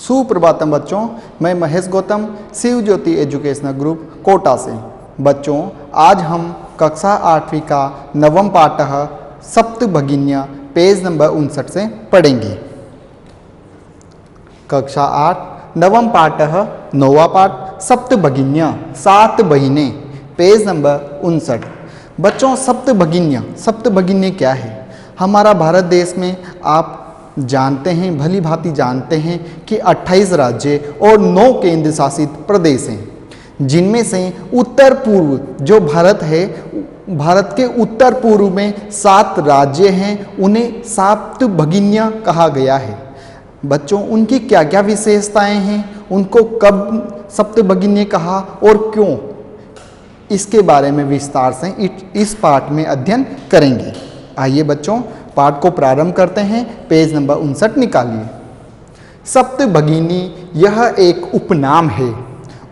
सुप्रभातम बच्चों, मैं महेश गौतम शिव ज्योति educational group Kota से। बच्चों, आज हम कक्षा 8वीं का नवम पाठ सप्तभगिन्या पेज नंबर 59 से पढ़ेंगे। कक्षा 8 नवम पाठ नौवा पाठ सप्तभगिन्या 7 बहिनें पेज नंबर 59। बच्चों, सप्तभगिन्या क्या है? हमारा भारत देश में आप जानते हैं, भली भांति जानते हैं कि 28 राज्य और 9 केंद्र शासित प्रदेश हैं, जिनमें से उत्तर पूर्व जो भारत है, भारत के उत्तर पूर्व में 7 राज्य हैं, उन्हें सप्तभगिन्या कहा गया है। बच्चों, उनकी क्या क्या विशेषताएं हैं, उनको कब सप्तभगिन्या कहा और क्यों, इसके बारे में विस्तार से इस पाठ में अध्ययन करेंगे। आइए बच्चों, पाठ को प्रारंभ करते हैं। पेज नंबर 59 निकालिए। सप्तभगिनी यह एक उपनाम है।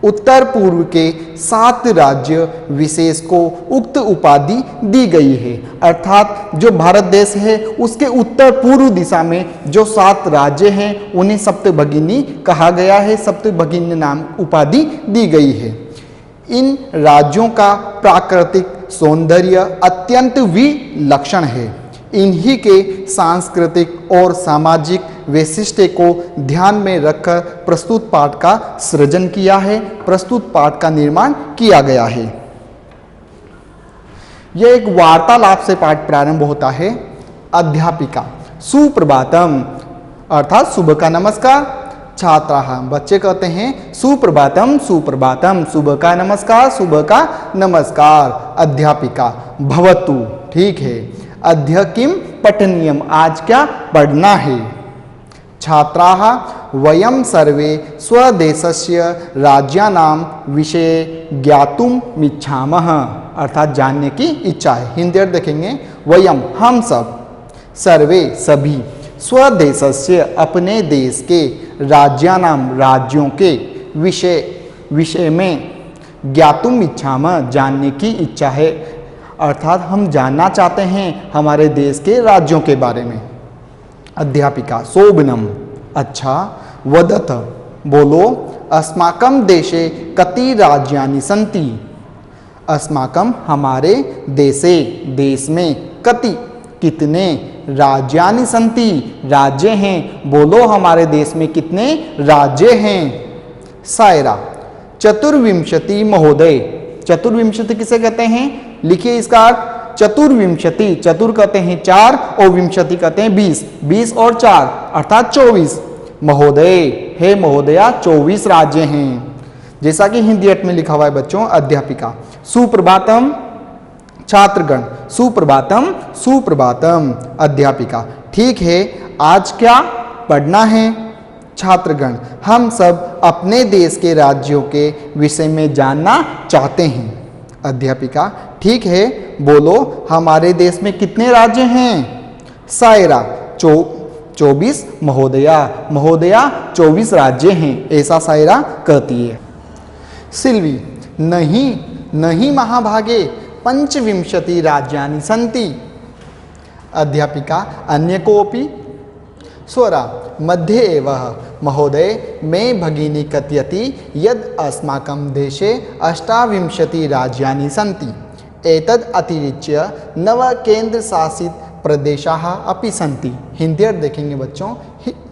उत्तर पूर्व के 7 राज्य विशेष को उक्त उपाधि दी गई है, अर्थात जो भारत देश है उसके उत्तर पूर्व दिशा में जो 7 राज्य हैं उन्हें सप्तभगिनी कहा गया है, सप्तभगिनी नाम उपाधि दी गई है। इन राज्यों का प्राकृतिक सौंदर्य अत्यंत विलक्षण है। इन्हीं के सांस्कृतिक और सामाजिक वैशिष्ट्य को ध्यान में रखकर प्रस्तुत पाठ का सृजन किया है, प्रस्तुत पाठ का निर्माण किया गया है। यह एक वार्तालाप से पाठ प्रारंभ होता है। अध्यापिका सुप्रभातम अर्थात सुबह का नमस्कार। छात्रा बच्चे कहते हैं सुप्रभातम सुप्रभातम, सुबह का नमस्कार सुबह का नमस्कार। अध्यापिका भवतु, ठीक है। अद्य किम पठनीयम, आज क्या पढ़ना है। छात्राः वयं सर्वे स्वदेशस्य राज्यानां विषये ज्ञातुम् इच्छामः, अर्थात जानने की इच्छा है। हिंदी अर्थ देखेंगे। वयम हम सब, सर्वे सभी, स्वदेशस्य अपने देश के, राज्यानां राज्यों के, विषय में, ज्ञातुम् इच्छामः जानने की इच्छा है, अर्थात हम जानना चाहते हैं हमारे देश के राज्यों के बारे में। अध्यापिका शोभनम, अच्छा। वदत बोलो, अस्माकं देशे कति राज्यानि सन्ति। अस्माकं हमारे देशे, देश में, कति कितने, राज्यानि सन्ति राज्य हैं, बोलो हमारे देश में कितने राज्य हैं। सायरा चतुर्विंशति महोदय, चतुर्विंशति किसे कहते हैं, लिखिए इसका अर्थ। चतुर्विंशति, चतुर कहते हैं 4 और विंशति कहते हैं 20, 20 और 4 अर्थात 24। महोदय हे महोदया 24 राज्य हैं, जैसा कि हिंदी अर्थ में लिखा हुआ है बच्चों। अध्यापिका सुप्रभातम, छात्रगण सुप्रभातम सुप्रभातम। अध्यापिका ठीक है, आज क्या पढ़ना है। छात्रगण हम सब अपने देश के राज्यों के विषय में जानना चाहते हैं। अध्यापिका ठीक है, बोलो हमारे देश में कितने राज्य हैं। सायरा 24 महोदया, महोदया 24 राज्य हैं, ऐसा सायरा कहती है। सिल्वी नहीं नहीं महाभागे पंचविंशति राज्यानि सन्ति। अध्यापिका अन्य कोऽपि। स्वरा मध्ये एव महोदय मे भगिनी कथयति यद् अस्माकं देशे 28 राज्यानि सन्ति। एतद् अतिरिच्य 9 केन्द्रशासित प्रदेशाः अपि सन्ति। हिंदी अर्थ देखेंगे बच्चों।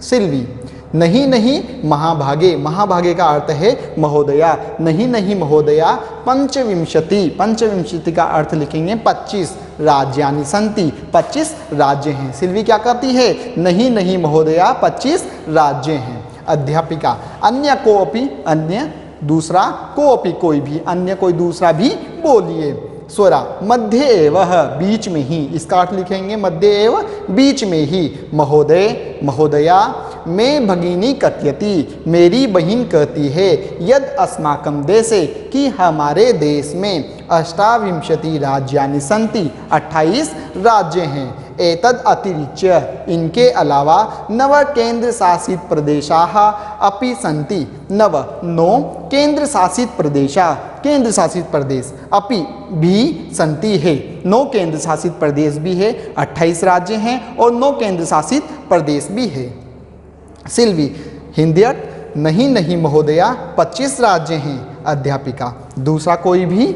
सिल्वी नहीं नहीं महाभागे, महाभागे का अर्थ है महोदया, नहीं नहीं महोदया पंचविंशति, पंचविंशति का अर्थ लिखेंगे 25 राज्यानि सन्ति, 25 राज्य हैं। सिल्वी क्या कहती है, नहीं नहीं महोदया 25 राज्य हैं। अध्यापिका अन्य कोऽपि, अन्य दूसरा, कोऽपि कोई भी, अन्य कोई दूसरा भी बोलिए। स्वरा मध्य एव बीच में ही, इसका अर्थ लिखेंगे मध्य एव बीच में ही। महोदय महोदया मैं भगिनी कथयति मेरी बहन कहती है, यद अस्माकं देशे कि हमारे देश में 28 राज्यानि सन्ति 28 राज्य हैं। एतद् अतिरिच्य इनके अलावा 9 केंद्र शासित प्रदेशाः अपि सन्ति। 9 केंद्र शासित प्रदेशा, केंद्र शासित प्रदेश अपि भी सन्ति है, 9 केंद्र शासित प्रदेश भी है, 28 राज्य हैं और 9 केंद्र शासित प्रदेश भी है। सिल्वी हिंदी अर्थ नहीं नहीं महोदया 25 राज्य हैं। अध्यापिका दूसरा कोई भी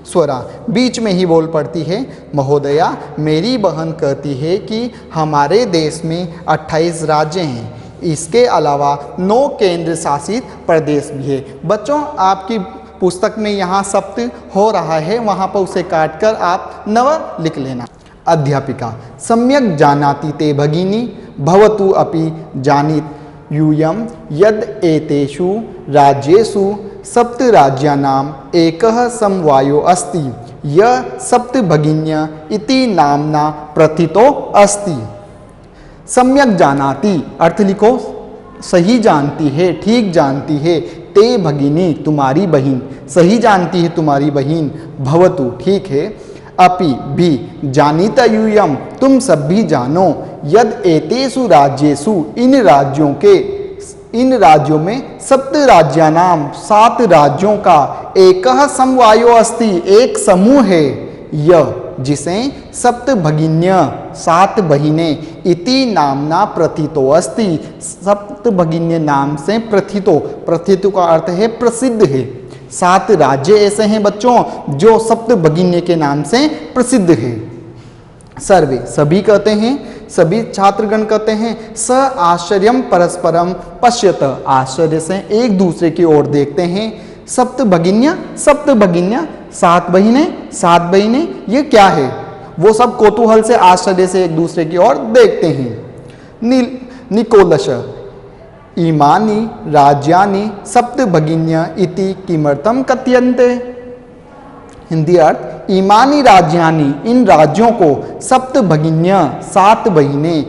स्वरा बीच में ही बोल पड़ती है, महोदया मेरी बहन कहती है कि हमारे देश में 28 राज्य हैं, इसके अलावा 9 केंद्र शासित प्रदेश भी है। बच्चों आपकी पुस्तक में यहाँ सप्त हो रहा है, वहाँ पर उसे काटकर आप नव लिख लेना। अध्यापिका सम्यक जानाति ते भगिनी भवतु अपि जानीत यूयम यद एतेषु राज्येषु सप्त राज्यानाम एकः समवायो अस्ति यह सप्त भगिन्य इति नामना प्रथितो अस्ति। सम्यक जानाति अर्थ लिखो, सही जानती है, ठीक जानती है। ते भगिनी तुम्हारी बहन, सही जानती है तुम्हारी बहन। भवतु ठीक है। अपि भी जानीता यूयम तुम सब भी जानो। यद एतेषु राज्येषु इन राज्यों में सप्त राज्यानाम 7 राज्यों का एकः समवायो अस्ति एक समूह है। यह जिसे सप्त भगिन्य 7 बहिने इति नामना प्रथितो अस्ति सप्त भगिन्य नाम से प्रथितो का अर्थ है प्रसिद्ध है। 7 राज्य ऐसे हैं बच्चों जो सप्त भगिन्य के नाम से प्रसिद्ध है। सर्वे सभी कहते हैं, सभी छात्रगण कहते हैं। स आश्चर्यम परस्परम पश्यत आश्चर्य से एक दूसरे की ओर देखते हैं। सप्त भगिन्य 7 बहिने ये क्या है? वो सब कौतूहल से आश्चर्य से एक दूसरे की ओर देखते हैं। निकोलश इमानि राज्यानि सप्त भगिन्य इति किमर्थम कथ्यन्ते। हिंदी अर्थ इमानी राज्यानि इन राज्यों को सप्त भगिन्य 7 बहिने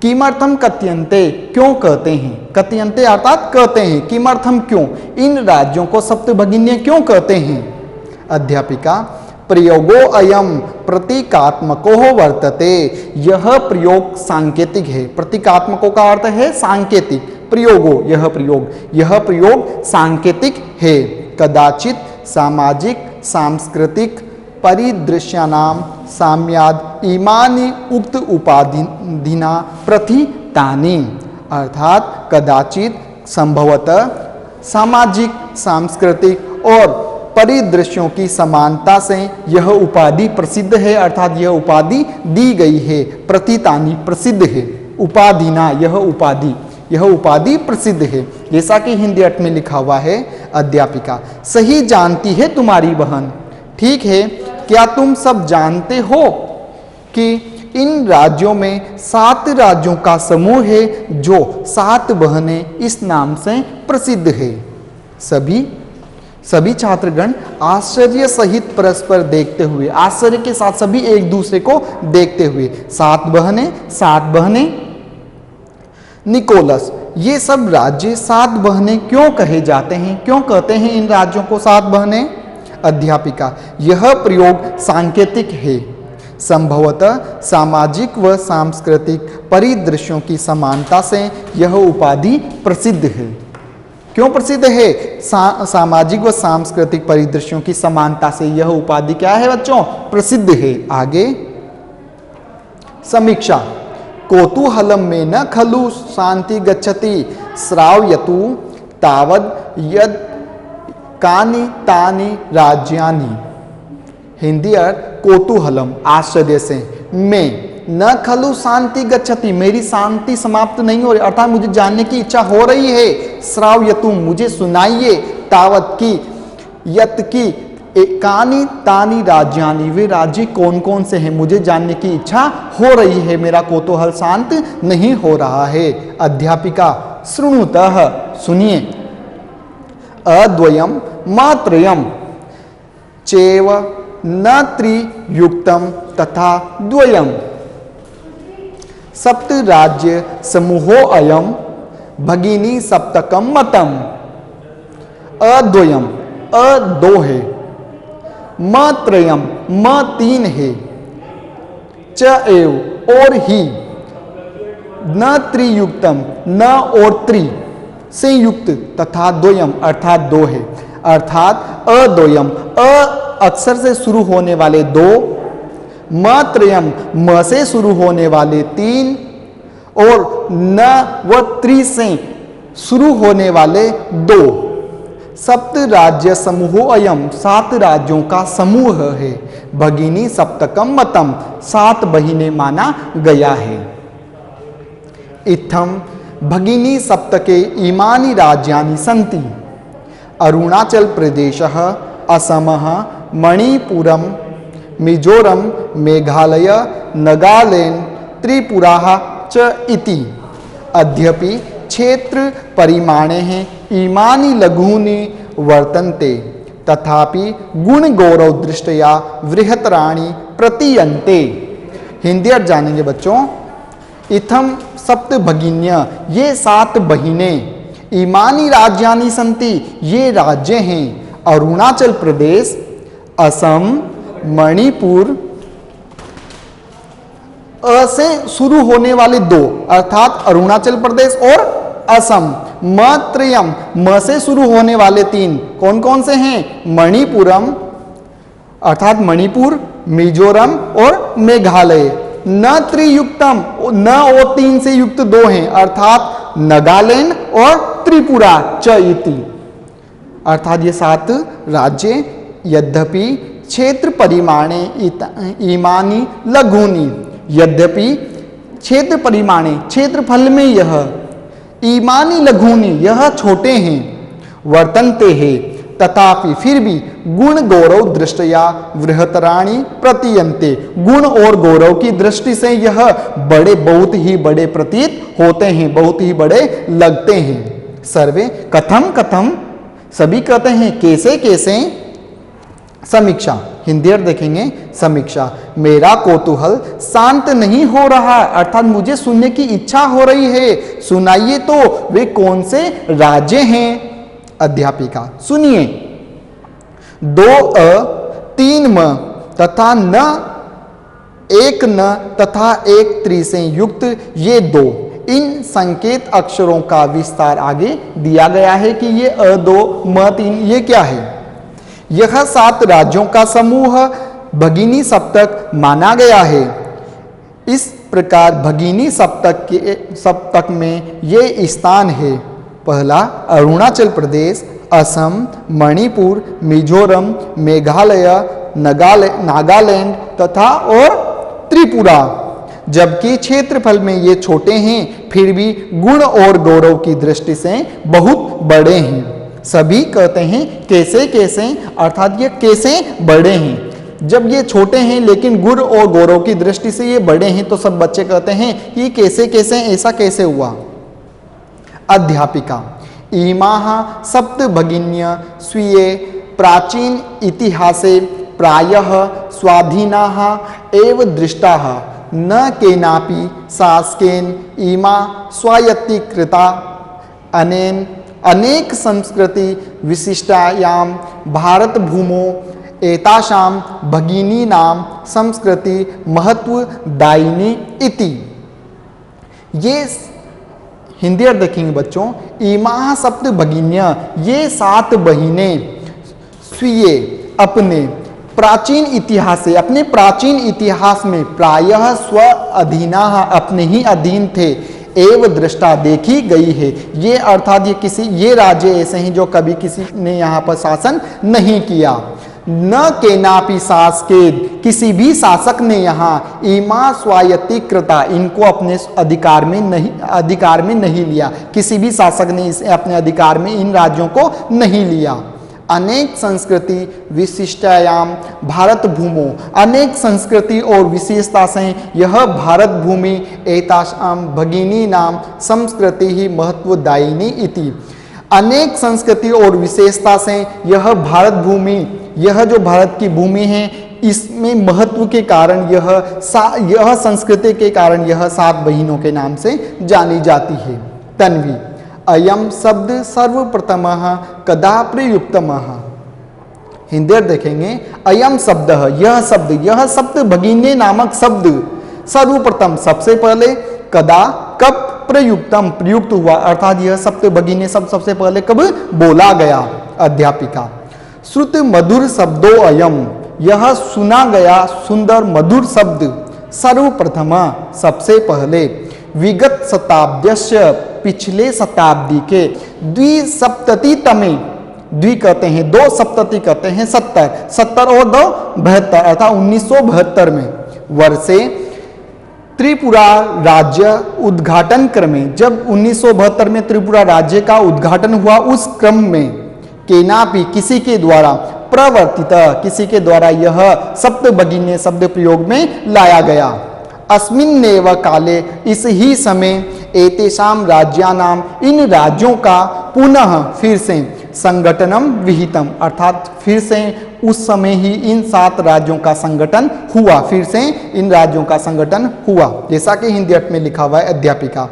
किमर्थम कथ्यन्ते क्यों कहते हैं। कथ्यन्ते अर्थात कहते हैं, किमर्थम क्यों, इन राज्यों को सप्त भगिन्य क्यों कहते हैं। अध्यापिका प्रयोगो अयम प्रतीकात्मको वर्तते यह प्रयोग सांकेतिक है। प्रतीकात्मको का अर्थ है सांकेतिक, प्रयोगो यह प्रयोग सांकेतिक है। कदाचित सामाजिक सांस्कृतिक परिदृश्यानाम साम्याद इमानि उक्त उपाधिना प्रथितानि अर्थात कदाचित संभवतः सामाजिक सांस्कृतिक और परिदृश्यों की समानता से यह उपाधि प्रसिद्ध है, अर्थात यह उपाधि दी गई है। प्रथितानि प्रसिद्ध है, उपाधिना यह उपाधि प्रसिद्ध है, जैसा कि हिंदी अर्थ में लिखा हुआ है। अध्यापिका सही जानती है तुम्हारी बहन, ठीक है। क्या तुम सब जानते हो कि इन राज्यों में 7 राज्यों का समूह है जो 7 बहनें इस नाम से प्रसिद्ध है। सभी छात्रगण आश्चर्य सहित परस्पर देखते हुए, आश्चर्य के साथ सभी एक दूसरे को देखते हुए, 7 बहनें। निकोलस ये सब राज्य 7 बहनें क्यों कहे जाते हैं, क्यों कहते हैं इन राज्यों को 7 बहनें। अध्यापिका यह प्रयोग सांकेतिक है, संभवतः सामाजिक व सांस्कृतिक परिदृश्यों की समानता से यह उपाधि प्रसिद्ध है। क्यों प्रसिद्ध है? सामाजिक व सांस्कृतिक परिदृश्यों की समानता से यह उपाधि क्या है बच्चों? प्रसिद्ध है। आगे समीक्षा कौतूहलम में न खलु शांति गच्छति श्रावयतु तावद यद कानि तानि राज्यानि। हिंदी अर्थ कौतूहलम आश्चर्य से, में न खलु शांति गच्छति मेरी शांति समाप्त नहीं हो रही, अर्थात मुझे जानने की इच्छा हो रही है। श्रावयतु मुझे सुनाइए, तावत की यत की कानि तानि राज्यानि वे राज्य कौन कौन से हैं मुझे जानने की इच्छा हो रही है, मेरा कौतूहल शांत नहीं हो रहा है। अध्यापिका शृणुतः सुनिए। अद्वयम मात्रयम चैव न त्रियुक्तम तथा द्वयम सप्त राज्य समूहो अयम भगिनी सप्तकम मतम। अद्वयम दो है, त्रयम 3 है, च एव और ही, न त्रियुक्तम न और त्रि से युक्त तथा द्वयम अर्थात 2 है। अर्थात अद्वयम अक्षर से शुरू होने वाले 2, त्रयम म से शुरू होने वाले 3 और न व त्रि से शुरू होने वाले दो। सप्त राज्य समूहो अयम, 7 राज्यों का समूह है। भगिनी सप्तकम मतम, 7 बहिनें माना गया है। इत्थम भगिनी सप्तके इमानि राज्यानि सन्ति। अरुणाचल प्रदेशः, असमः, मणिपुरम, मिजोरम, मेघालय, नागालैंड, त्रिपुरा च इति। अद्यपि क्षेत्र परिमाणे इमानि लघूनि वर्तन्ते, तथापि गुण गौरव दृष्टया बृहतराणि प्रतीयन्ते। हिंदी अर्थ जानेंगे बच्चों। इत्थम सप्त भगिन्य, ये 7 बहिनें। इमानी राज्यानि सन्ति, ये राज्य हैं। अरुणाचल प्रदेश, असम, मणिपुर, अ से शुरू होने वाले 2 अर्थात अरुणाचल प्रदेश और असम। मत्रयम, म से शुरू होने वाले 3 कौन कौन से हैं? मणिपुरम अर्थात मणिपुर, मिजोरम और मेघालय। न त्रियुक्तम, न और 3 से युक्त 2 हैं अर्थात नागालैंड और त्रिपुरा च इति। अर्थात ये 7 राज्य। यद्यपि क्षेत्र परिमाणे इमानी लघुनी, यद्यपि क्षेत्र परिमाणे, क्षेत्रफल में यह, इमानी लघुनी, यह छोटे हैं, वर्तन्ते हैं, तथापि फिर भी गुण गौरव दृष्टया बृहतराणि प्रतीयन्ते। गुण और गौरव की दृष्टि से यह बड़े, बहुत ही बड़े प्रतीत होते हैं, बहुत ही बड़े लगते हैं। सर्वे कथम कथम, सभी कहते हैं कैसे कैसे। समीक्षा, हिंदी अर्थ देखेंगे। समीक्षा, मेरा कौतूहल शांत नहीं हो रहा, अर्थात मुझे सुनने की इच्छा हो रही है। सुनाइए तो वे कौन से राज्य हैं? अध्यापिका, सुनिए। 2 अ 3 म तथा न 1 न तथा 1 त्रि से युक्त ये 2, इन संकेत अक्षरों का विस्तार आगे दिया गया है कि ये अ 2 म 3 ये क्या है। यह 7 राज्यों का समूह भगिनी सप्तक माना गया है। इस प्रकार भगिनी सप्तक में ये स्थान है। पहला अरुणाचल प्रदेश, असम, मणिपुर, मिजोरम, मेघालय, नागालैंड तथा और त्रिपुरा। जबकि क्षेत्रफल में ये छोटे हैं, फिर भी गुण और गौरव की दृष्टि से बहुत बड़े हैं। सभी कहते हैं कैसे कैसे, अर्थात ये कैसे बड़े हैं। जब ये छोटे हैं लेकिन गुण और गौरव की दृष्टि से ये बड़े हैं, तो सब बच्चे कहते हैं कि कैसे कैसे, ऐसा कैसे हुआ। अध्यापिका, इमाः सप्त भगिन्य स्वीये प्राचीन इतिहासे प्रायः स्वाधीनाः एव दृष्टाः, न केनापि शासकेन इमा स्वायत्तीकृता। अनेन अनेक संस्कृति विशिष्टायां भारत भूमो एतासां भगिनीनां संस्कृति महत्वदायिनी इति। ये हिंदी अर्थ देखेंगे बच्चों। इमाः सप्त भगिन्य, ये 7 बहिनें स्वीय अपने प्राचीन इतिहास से, अपने प्राचीन इतिहास में प्रायः स्व अधीनाः, अपने ही अधीन थे, एव दृष्टा देखी गई है। ये अर्थात ये राज्य ऐसे हैं जो कभी किसी ने यहाँ पर शासन नहीं किया। न केनापि शासकेन, किसी भी शासक ने यहाँ इमा स्वायत्तीकृता, इनको अपने अधिकार में नहीं लिया। किसी भी शासक ने इसे अपने अधिकार में इन राज्यों को नहीं लिया। अनेक संस्कृति विशिष्टायाम भारत भूमो, अनेक संस्कृति और विशेषता से यह भारत भूमि एतासाम भगिनी नाम संस्कृति ही महत्वदायिनी इति। अनेक संस्कृति और विशेषता से यह भारत भूमि, यह जो भारत की भूमि है, इसमें महत्व के कारण यह संस्कृति के कारण यह 7 बहिनों के नाम से जानी जाती है। तन्वी, अयम शब्द सर्वप्रथमः कदा प्रयुक्तमः। हिंदी देखेंगे। अयम शब्द, यह शब्द भगिनी नामक शब्द सर्वप्रथम सबसे पहले, कदा कब, प्रयुक्तम प्रयुक्त हुआ, अर्थात यह शब्द भगिनी सबसे पहले कब बोला गया। अध्यापिका, श्रुत मधुर शब्दों अयम, यह सुना गया सुंदर मधुर शब्द सर्वप्रथम सबसे पहले, विगत शताब्दस्य पिछले शताब्दी के द्विसप्ततितमे, द्वि कहते हैं दो, सप्तति कहते हैं 70 और 2 72 अर्थात 1972 में वर्षे त्रिपुरा राज्य उद्घाटन क्रमे, जब 1972 में त्रिपुरा राज्य का उद्घाटन हुआ उस क्रम में केनापि किसी के द्वारा प्रवर्तित, किसी के द्वारा यह शब्द भगिनी शब्द प्रयोग में लाया गया। अस्मिन्नेव काले, इस ही समय एतेषाम राज्यानाम, इन राज्यों का पुनः फिर से संगठनम विहितम, अर्थात फिर से उस समय ही इन 7 राज्यों का संगठन हुआ, फिर से इन राज्यों का संगठन हुआ। जैसा कि हिंदी अर्थ में लिखा हुआ है अध्यापिका।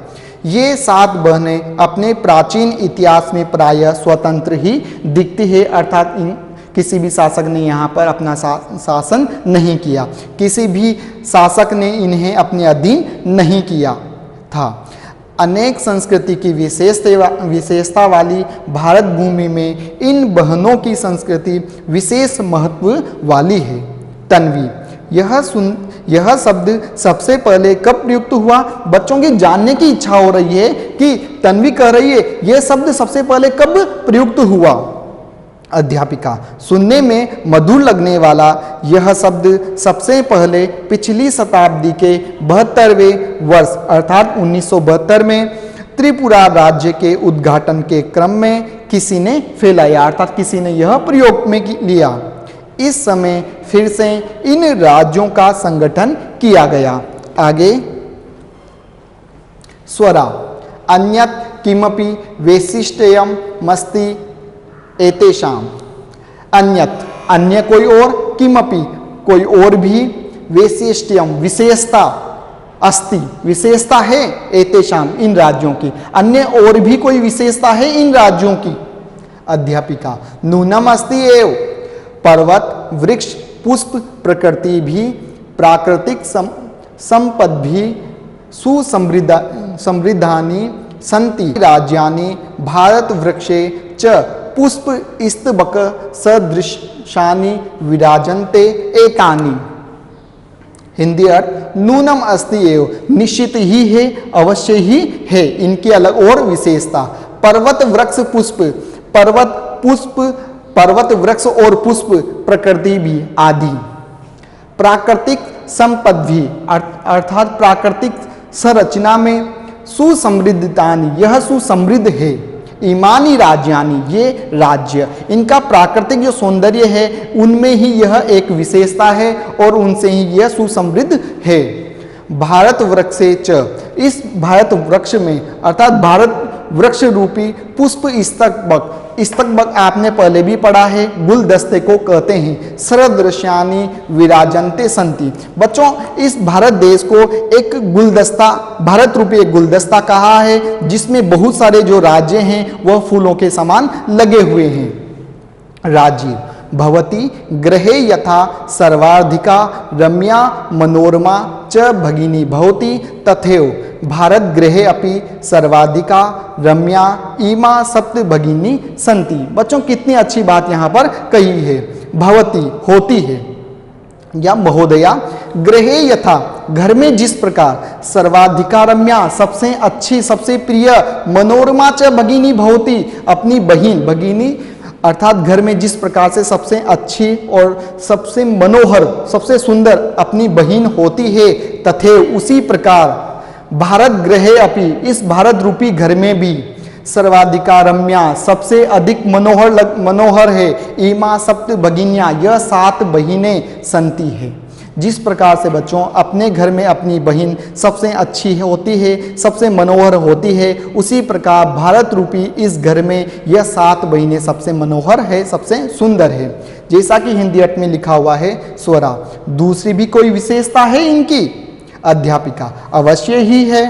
ये 7 बहनें अपने प्राचीन इतिहास में प्रायः स्वतंत्र ही दिखती है, अर्थात इन किसी भी शासक ने यहाँ पर अपना शासन नहीं किया, किसी भी शासक ने इन्हें अपने अधीन नहीं किया था। अनेक संस्कृति की विशेषता वाली भारत भूमि में इन बहनों की संस्कृति विशेष महत्व वाली है। तन्वी, यह शब्द सबसे पहले कब प्रयुक्त हुआ? बच्चों की जानने की इच्छा हो रही है कि तन्वी कह रही है यह शब्द सबसे पहले कब प्रयुक्त हुआ? अध्यापिका, सुनने में मधुर लगने वाला यह शब्द सबसे पहले पिछली शताब्दी के 72वें वर्ष अर्थात 1972 में त्रिपुरा राज्य के उद्घाटन के क्रम में किसी ने फैलाया, अर्थात किसी ने यह प्रयोग में लिया। इस समय फिर से इन राज्यों का संगठन किया गया। आगे स्वरा, अन्यत किमपि वैशिष्ट्यम मस्ति एतेषाम, अन्यत अन्य कोई और, किमपि कोई और भी, वैशिष्ट्यम विशेषता, अस्ति विशेषता है, एतेषाम इन राज्यों की, अन्य और भी कोई विशेषता है इन राज्यों की। अध्यापिका, नूनम अस्ति एव, पर्वत वृक्ष पुष्प प्रकृति भी, प्राकृतिक संपद भी सुसमृद्धानि सन्ति राज्यानि भारत वृक्षे च पुष्प स्तबक सदृशानि विराजन्ते एकानि। हिंदी अर्थ, नूनम अस्ति एव, निश्चित ही है, अवश्य ही है, इनकी अलग और विशेषता। पर्वत वृक्ष पुष्प, पर्वत वृक्ष और पुष्प प्रकृति भी आदि। प्राकृतिक संपद भी, अर्थात प्राकृतिक संरचना में सुसमृद्धतानि, यह सुसमृद्ध है। इमानी राज्यानि, ये राज्य, इनका प्राकृतिक जो सौंदर्य है उनमें ही यह एक विशेषता है और उनसे ही यह सुसमृद्ध है। भारत वृक्षे च, इस भारत वृक्ष में अर्थात भारत वृक्ष रूपी पुष्प स्तबक, स्तबक आपने पहले भी पढ़ा है, गुलदस्ते को कहते हैं। सरदृश्यानि विराजन्ते सन्ति, बच्चों इस भारत देश को एक गुलदस्ता, भारत रूपी एक गुलदस्ता कहा है, जिसमें बहुत सारे जो राज्य हैं वह फूलों के समान लगे हुए हैं। राजीव, भवती गृहे यथा सर्वाधिका रम्या मनोरमा च भगिनी भवती तथैव भारत गृहे अपि सर्वाधिका रम्या इमा सप्त भगिनी संति। बच्चों कितनी अच्छी बात यहाँ पर कही है। भवती होती है, या महोदया, गृहे यथा घर में जिस प्रकार, सर्वाधिका रम्या सबसे अच्छी सबसे प्रिय, मनोरमा च भगिनी भवती अपनी बहिन, भगिनी अर्थात घर में जिस प्रकार से सबसे अच्छी और सबसे मनोहर सबसे सुंदर अपनी बहिन होती है, तथैव उसी प्रकार भारत गृहे अपि, इस भारत रूपी घर में भी, सर्वाधिका रम्या सबसे अधिक मनोहर है, इमा सप्त भगिनियाँ यह 7 बहिनें संति है। जिस प्रकार से बच्चों अपने घर में अपनी बहन सबसे अच्छी होती है, सबसे मनोहर होती है, उसी प्रकार भारत रूपी इस घर में यह 7 बहिनें सबसे मनोहर है, सबसे सुंदर है। जैसा कि हिंदी अर्थ में लिखा हुआ है स्वरा, दूसरी भी कोई विशेषता है इनकी? अध्यापिका, अवश्य ही है।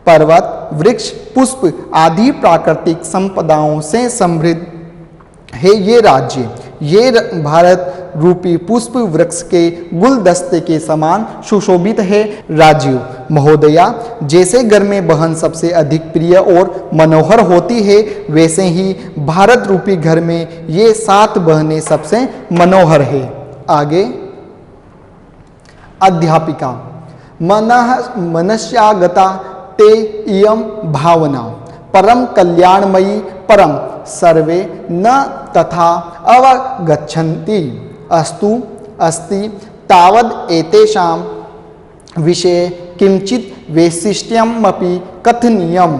पर्वत वृक्ष पुष्प आदि प्राकृतिक संपदाओं से समृद्ध है ये राज्य। ये भारत रूपी पुष्प वृक्ष के गुलदस्ते के समान सुशोभित है। राजीव, महोदया, जैसे घर में बहन सबसे अधिक प्रिय और मनोहर होती है, वैसे ही भारत रूपी घर में ये 7 बहनें सबसे मनोहर है। आगे अध्यापिका, मनस्यागता ते इयं भावना परम कल्याणमयी परम सर्वे न तथा अवगच्छन्ति अस्तु अस्ति तावद् एतेषां विषये किंचित वैशिष्ट्यमपि कथनीयम्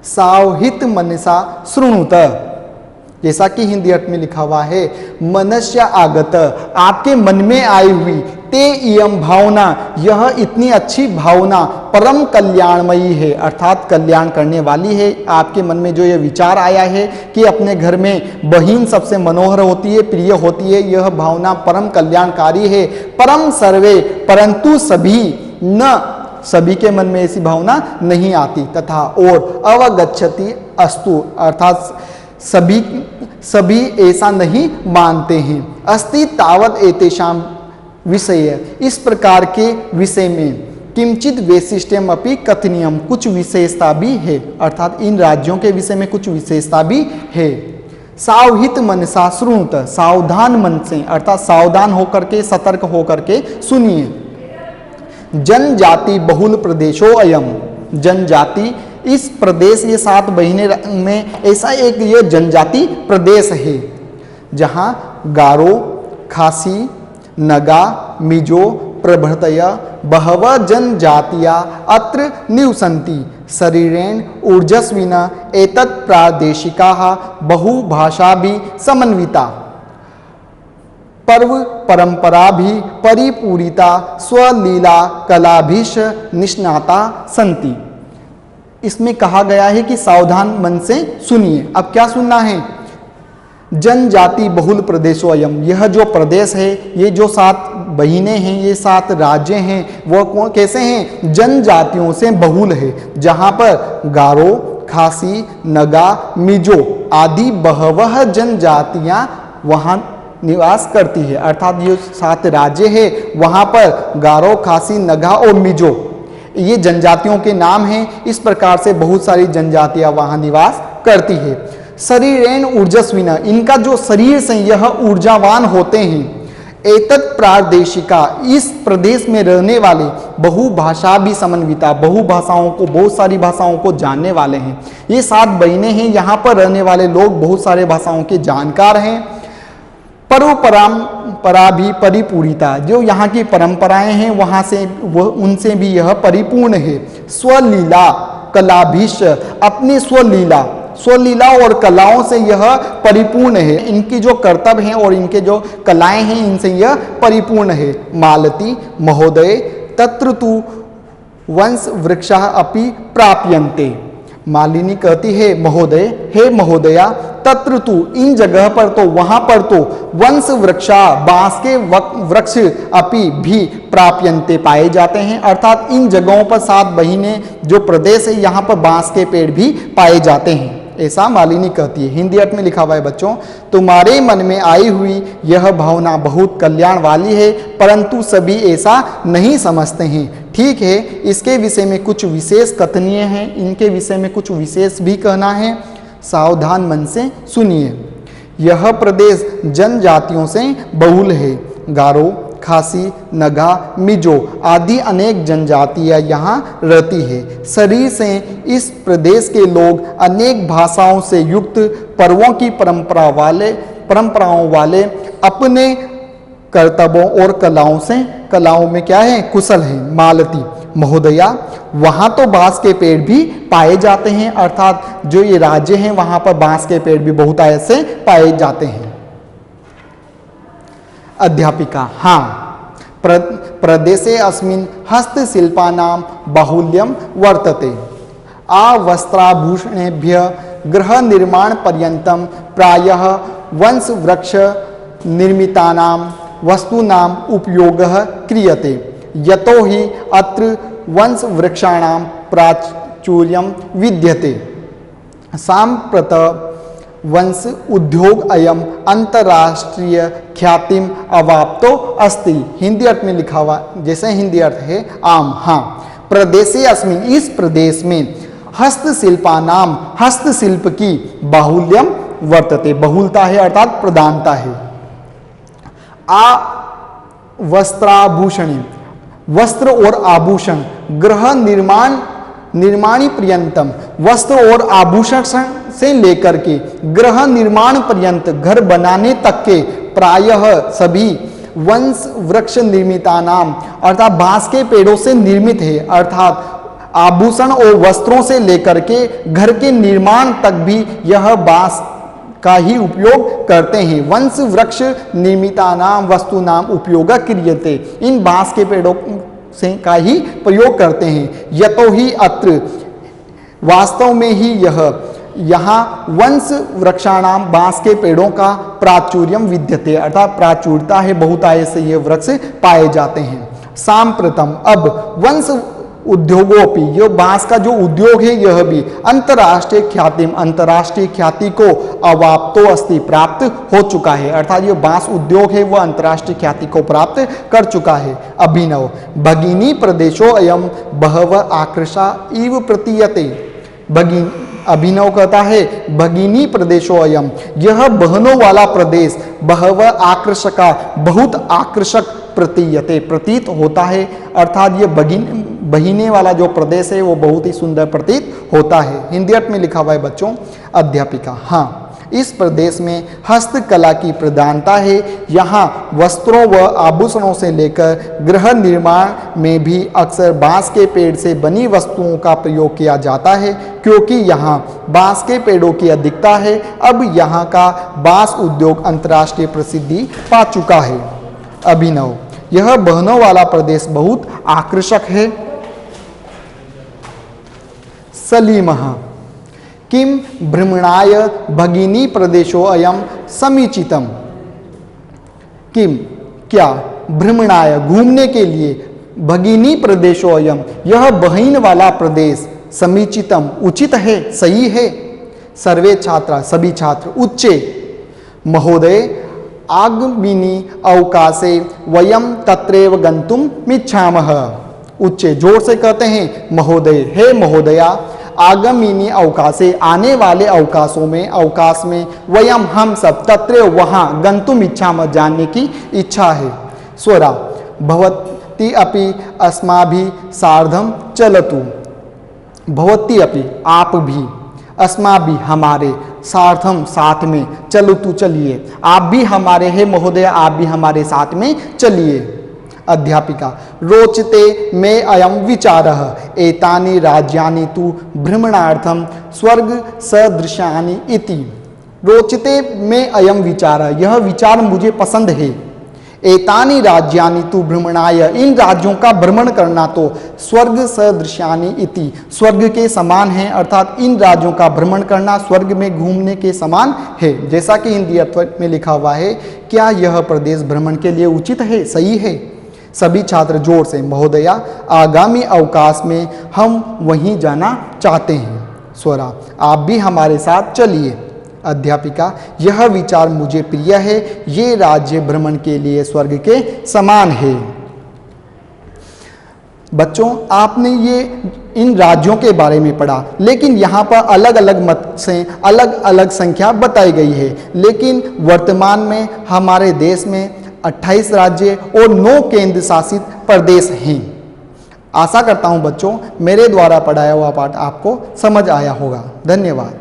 सावहित मनसा शृणुत। जैसा कि हिंदी अर्थ में लिखा हुआ है, मनस्य आगत, आपके मन में आई हुई, ते इयम भावना, यह इतनी अच्छी भावना, परम कल्याणमयी है, अर्थात कल्याण करने वाली है। आपके मन में जो यह विचार आया है कि अपने घर में बहन सबसे मनोहर होती है, प्रिय होती है, यह भावना परम कल्याणकारी है। परम सर्वे, परंतु सभी, न सभी के मन में ऐसी भावना नहीं आती, तथा और अवगच्छति अस्तु, अर्थात सभी ऐसा नहीं मानते हैं। अस्ति तावत एतेषां विषय, इस प्रकार के विषय में किंचित वैशिष्ट्यम अपि कथनीयम, कुछ विशेषता भी है, अर्थात इन राज्यों के विषय में कुछ विशेषता भी है। सावहित मनसा शृणुत, सावधान मन से, अर्थात सावधान होकर के, सतर्क होकर के सुनिए। जनजाति बहुल प्रदेशो अयम, जनजाति इस प्रदेश, ये 7 महीने में ऐसा एक ये जनजाति प्रदेश है जहाँ गारो, खासी, नगा, मिजो प्रभृतय बहवः जनजातियाँ अत्र निवसन्ति शरीरेण ऊर्जस्विन एतत् प्रादेशिकाः बहुभाषाभिः समन्विता पर्व परंपरा भी परिपूरिता स्वलीला कलाभिश निष्णाता संति। इसमें कहा गया है कि सावधान मन से सुनिए। अब क्या सुनना है? जनजाति बहुल प्रदेशो अयम, यह जो प्रदेश है, ये जो 7 महीने हैं, ये 7 राज्य हैं, वो कैसे हैं? जनजातियों से बहुल है, जहाँ पर गारो, खासी, नगा, मिजो आदि बहवह जनजातियाँ वहाँ निवास करती है। अर्थात ये 7 राज्य है, वहाँ पर गारो, खासी, नगा और मिजो, ये जनजातियों के नाम हैं। इस प्रकार से बहुत सारी जनजातियाँ वहाँ निवास करती है। शरीरेण ऊर्जस्विना, इनका जो शरीर से यह ऊर्जावान होते हैं। एतत् प्रादेशिका, इस प्रदेश में रहने वाले, बहुभाषा भी समन्विता, बहुभाषाओं को, बहुत सारी भाषाओं को जानने वाले हैं। ये 7 महीने हैं, यहाँ पर रहने वाले लोग बहुत सारे भाषाओं के जानकार हैं। परंपरा भी परिपूरिता, जो यहाँ की परंपराएं हैं वहाँ से वह उनसे भी यह परिपूर्ण है। स्वलीला कलाभिश, अपनी स्वलीला और कलाओं से यह परिपूर्ण है। इनकी जो कर्तव्य हैं और इनके जो कलाएं हैं, इनसे यह परिपूर्ण है। मालती महोदय तत्र तु वंश वृक्षाः अपि प्राप्यन्ते, मालिनी कहती है महोदय, हे महोदया, तत्र तु, इन जगह पर तो, वहां पर तो, वंश वृक्षा, बांस के वृक्ष अपि भी प्राप्यन्ते, पाए जाते हैं। अर्थात इन जगहों पर 7 महीने जो प्रदेश है, यहाँ पर बांस के पेड़ भी पाए जाते हैं, ऐसा मालिनी कहती है। हिंदी अर्थ में लिखा हुआ है बच्चों, तुम्हारे मन में आई हुई यह भावना बहुत कल्याण वाली है, परंतु सभी ऐसा नहीं समझते हैं। ठीक है, इसके विषय में कुछ विशेष कथनीय हैं, इनके विषय में कुछ विशेष भी कहना है। सावधान मन से सुनिए। यह प्रदेश जनजातियों से बहुल है। गारो, खासी, नगा, मिजो आदि अनेक जनजातियां यहाँ रहती है। शरीर से इस प्रदेश के लोग अनेक भाषाओं से युक्त, पर्वों की परंपराओं वाले, अपने कर्तव्यों और कलाओं में क्या है? कुशल है। मालती महोदया, वहाँ तो बांस के पेड़ भी पाए जाते हैं, अर्थात जो ये राज्य हैं वहाँ पर बांस के पेड़ भी बहुत ऐसे पाए जाते हैं। अध्यापिका, हाँ, प्रदेशे अस्मिन् हस्तशिल्पानां बाहुल्यं वर्तते। आवस्त्राभूषणेभ्यः गृह निर्माण पर्यन्तं प्रायः वंश वृक्ष निर्मितानां वस्तूनां उपयोगः क्रियते, यतो हि अत्र वंश वृक्षाणां प्राचुर्यं विद्यते। साम्प्रत वंश उद्योग अयम अंतरराष्ट्रीय ख्यातिम अवाप्तो अस्ति। हिंदी अर्थ में लिखा हुआ, जैसे हिंदी अर्थ है आम, हाँ, प्रदेशे अस्मिन्, इस प्रदेश में, हस्तशिल्पानाम, हस्तशिल्प की, बाहुल्यम वर्तते, बहुलता है अर्थात प्रधानता है। आ वस्त्राभूषण, वस्त्र और आभूषण, गृह निर्माण निर्माणी पर्यंतम, वस्त्र और आभूषण से लेकर के गृह निर्माण पर्यंत, घर बनाने तक के प्रायः सभी वंश वृक्ष निर्मिता नाम, अर्थात बांस के पेड़ों से निर्मित है। अर्थात आभूषण और वस्त्रों से लेकर के घर के निर्माण तक भी यह बांस का ही उपयोग करते हैं। वंश वृक्ष निर्मिता नाम वस्तु नाम उपयोग क्रियते, इन बांस के पेड़ों से का ही प्रयोग करते हैं। यतो ही अत्र, वास्तव में ही यहाँ वंश वृक्षाणाम, बांस के पेड़ों का प्राचुर्यम विद्यते, अर्थात प्राचुर्यता है, बहुतायत से ये वृक्ष पाए जाते हैं। सांप्रतम, अब वंश उद्योगोपि, ये बांस का जो उद्योग है यह भी अंतर्राष्ट्रीय ख्याति, अंतर्राष्ट्रीय ख्याति को अवाप्तो अस्ति, प्राप्त हो चुका है। अर्थात ये बांस उद्योग है वह अंतर्राष्ट्रीय ख्याति को प्राप्त कर चुका है। अभिनव, भगिनी प्रदेशो अयम बहव आकृषा इव प्रतीयते, भगिनी, अभिनव कहता है भगिनी प्रदेशो अयम, यह बहनों वाला प्रदेश, बहव आकृषका, बहुत आकर्षक प्रतीयते, प्रतीत होता है। अर्थात ये बहिने वाला जो प्रदेश है वो बहुत ही सुंदर प्रतीत होता है। हिंदी अर्थ में लिखा हुआ है बच्चों। अध्यापिका, हाँ, इस प्रदेश में हस्तकला की प्रधानता है। यहाँ वस्त्रों व आभूषणों से लेकर गृह निर्माण में भी अक्सर बांस के पेड़ से बनी वस्तुओं का प्रयोग किया जाता है, क्योंकि यहाँ बांस के पेड़ों की अधिकता है। अब यहाँ का बांस उद्योग अंतर्राष्ट्रीय प्रसिद्धि पा चुका है। अभिनव, यह बहनों वाला प्रदेश बहुत आकर्षक है। सलीमः, किम भ्रमणाय भगिनी प्रदेशो अयम समीचितम, किम, क्या, भ्रमणाय, घूमने के लिए, भगिनी प्रदेशो अयम, यह बहिन वाला प्रदेश, समीचितम, उचित है, सही है। सर्वे छात्रा, सभी छात्र, उच्चे, महोदय आगमिनी अवकाशे वयम तत्रैव गंतुम मिच्छामः, उच्चे जोर से कहते हैं महोदय, हे महोदया, आगमिनी अवकाशे, आने वाले अवकाशों में, अवकाश में, वयम, हम सब, तत्रैव, वहाँ, गंतुम इच्छामः, जानने की इच्छा है। स्वरा, भवती अपि अस्माभिः सार्धम चलतु, भवती अपि, आप भी, अस्माभिः, हमारे, सार्थम, साथ में, चलतु, चलिए, आप भी हमारे, हे महोदय, आप भी हमारे साथ में चलिए। अध्यापिका, रोचते में अयम विचारः, एतानि राज्यानि तु भ्रमणार्थम स्वर्ग सदृशानि इति, रोचते में अयम विचारः, यह विचार मुझे पसंद है। एतानि राज्यानि तु भ्रमणाय, इन राज्यों का भ्रमण करना तो स्वर्ग सदृशानि इति, स्वर्ग के समान है, अर्थात इन राज्यों का भ्रमण करना स्वर्ग में घूमने के समान है। जैसा कि हिंदी अर्थ में लिखा हुआ है, क्या यह प्रदेश भ्रमण के लिए उचित है, सही है। सभी छात्र जोर से, महोदया, आगामी अवकाश में हम वहीं जाना चाहते हैं। स्वरा, आप भी हमारे साथ चलिए। अध्यापिका, यह विचार मुझे प्रिय है, ये राज्य भ्रमण के लिए स्वर्ग के समान है। बच्चों, आपने ये इन राज्यों के बारे में पढ़ा, लेकिन यहाँ पर अलग अलग मत से अलग अलग संख्या बताई गई है। लेकिन वर्तमान में हमारे देश में 28 राज्य और 9 केंद्र शासित प्रदेश हैं। आशा करता हूँ बच्चों, मेरे द्वारा पढ़ाया हुआ पाठ आपको समझ आया होगा। धन्यवाद।